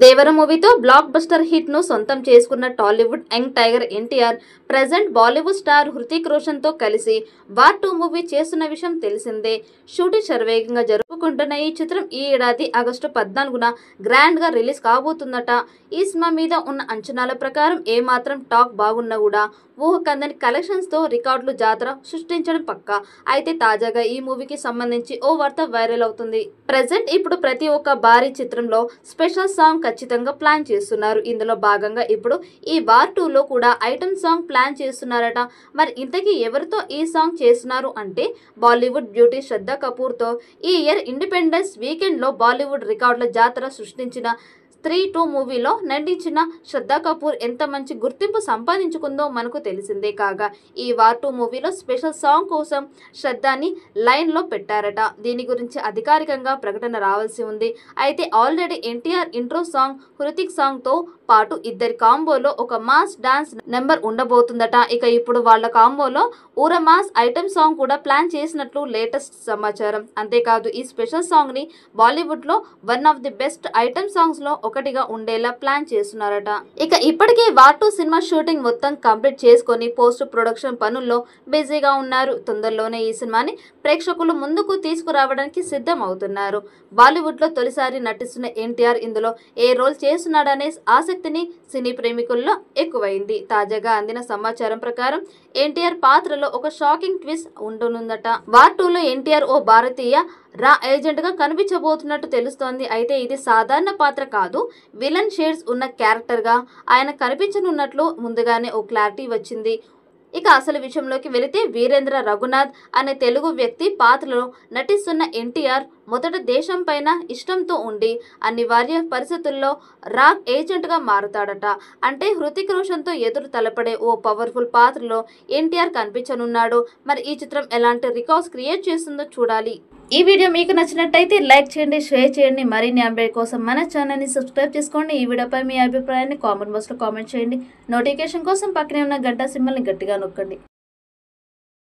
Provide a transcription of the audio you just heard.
దేవర మూవీతో block buster hit ను సొంతం చేసుకున్న Tollywood young tiger NTR present Bollywood star Hrithik Roshan తో కలిసి వార్ 2 మూవీ చేస్తున్న విషయం తెలిసిందే. షూటింగ్ శరవేగంగా జరుపుకుంటున్న ఈ చిత్రం ఈ ఏడాది ఆగస్టు 14న గ్రాండ్ గా రిలీజ్ కాబోతుందట. ఈ సినిమా మీద ఉన్న అంచనాల ప్రకారం ఏమాత్రం టాక్ బాగున్నా కూడా ఊహకందని కలెక్షన్స్ తో రికార్డులు జాతర సృష్టించడం పక్కా. అయితే తాజాగా ఈ మూవీకి సంబంధించి ఓ వార్త వైరల్ అవుతుంది. ప్రెజెంట్ ఇప్పుడు ప్రతి ఒక్క భారీ చిత్రంలో స్పెషల్ సాంగ్ ఖచ్చితంగా ప్లాన్ చేస్తున్నారు. ఇందులో భాగంగా ఇప్పుడు ఈ వార్ 2లో కూడా ఐటమ్ సాంగ్ ప్లాన్ చేస్తున్నారట. మరి ఇంతకీ ఎవరితో ఈ సాంగ్ చేస్తున్నారు అంటే బాలీవుడ్ బ్యూటీ శ్రద్ధా కపూర్ తో. ఈ ఇయర్ ఇండిపెండెన్స్ వీకెండ్ లో బాలీవుడ్ రికార్డుల జాతర సృష్టించిన 3-2 మూవీలో నటించిన శ్రద్ధా కపూర్ ఎంత మంచి గుర్తింపు సంపాదించుకుందో మనకు తెలిసిందే. కాగా ఈ వార్ 2 మూవీలో స్పెషల్ సాంగ్ కోసం శ్రద్ధాని లైన్లో పెట్టారట. దీని గురించి అధికారికంగా ప్రకటన రావాల్సి ఉంది. అయితే already NTR intro song Hrithik సాంగ్తో పాటు ఇద్దరి కాంబోలో ఒక మాస్ డాన్స్ నెంబర్ ఉండబోతుందట. ఇక ఇప్పుడు వాళ్ళ కాంబోలో ఊర మాస్ ఐటమ్ సాంగ్ కూడా ప్లాన్ చేసినట్లు లేటెస్ట్ సమాచారం. అంతేకాదు ఈ స్పెషల్ సాంగ్ ని బాలీవుడ్ లో one of the best item songs లో ఒకటిగా ఉండేలా ప్లాన్ చేస్తున్నారట. ఇక ఇప్పటికే వార్ 2 సినిమా షూటింగ్ మొత్తం కంప్లీట్ చేసుకొని పోస్ట్ ప్రొడక్షన్ పనుల్లో బిజీగా ఉన్నారు. తొందరలోనే ఈ సినిమాని ప్రేక్షకులు ముందుకు తీసుకురావడానికి సిద్ధం అవుతున్నారు. బాలీవుడ్ లో తొలిసారి నటిస్తున్న ఎన్టీఆర్ ఇందులో ఏ రోల్ చేస్తున్నాడనే ఆసక్తిని సినీ ప్రేమికుల్లో ఎక్కువైంది. తాజాగా అందిన సమాచారం ప్రకారం ఎన్టీఆర్ పాత్రలో ఒక షాకింగ్ ట్విస్ట్ ఉండనుందట. వార్ 2లో ఎన్టీఆర్ ఓ భారతీయ రా ఏజెంట్ గా కనిపించబోతున్నట్టు తెలుస్తోంది. అయితే ఇది సాధారణ పాత్ర కాదు, విలన్ షేడ్స్ ఉన్న క్యారెక్టర్ గా ఆయన కనిపించనున్నట్లు ముందుగానే ఓ క్లారిటీ వచ్చింది. ఇక అసలు విషయంలోకి వెళితే వీరేంద్ర రఘునాథ్ అనే తెలుగు వ్యక్తి పాత్రలో నటిస్తున్న ఎన్టీఆర్ మొదట దేశం పైన ఇష్టంతో ఉండి అనివార్య పరిస్థితుల్లో రాగ్ ఏజెంట్ గా మారుతాడట. అంటే హృతిక్ రోషన్ తో ఎదురు తలపడే ఓ పవర్ఫుల్ పాత్రలో ఎన్టీఆర్ కనిపించనున్నాడు. మరి ఈ చిత్రం ఎలాంటి రికార్డ్స్ క్రియేట్ చేస్తుందో చూడాలి. ఈ వీడియో మీకు నచ్చినట్టయితే లైక్ చేయండి, షేర్ చేయండి. మరిన్ని అప్డేట్ కోసం మన ఛానల్ని సబ్స్క్రైబ్ చేసుకోండి. ఈ వీడియోపై మీ అభిప్రాయాన్ని కామెంట్ బాక్స్లో కామెంట్ చేయండి. నోటిఫికేషన్ కోసం పక్కనే ఉన్న గంట సింబల్ని గట్టిగా నొక్కండి.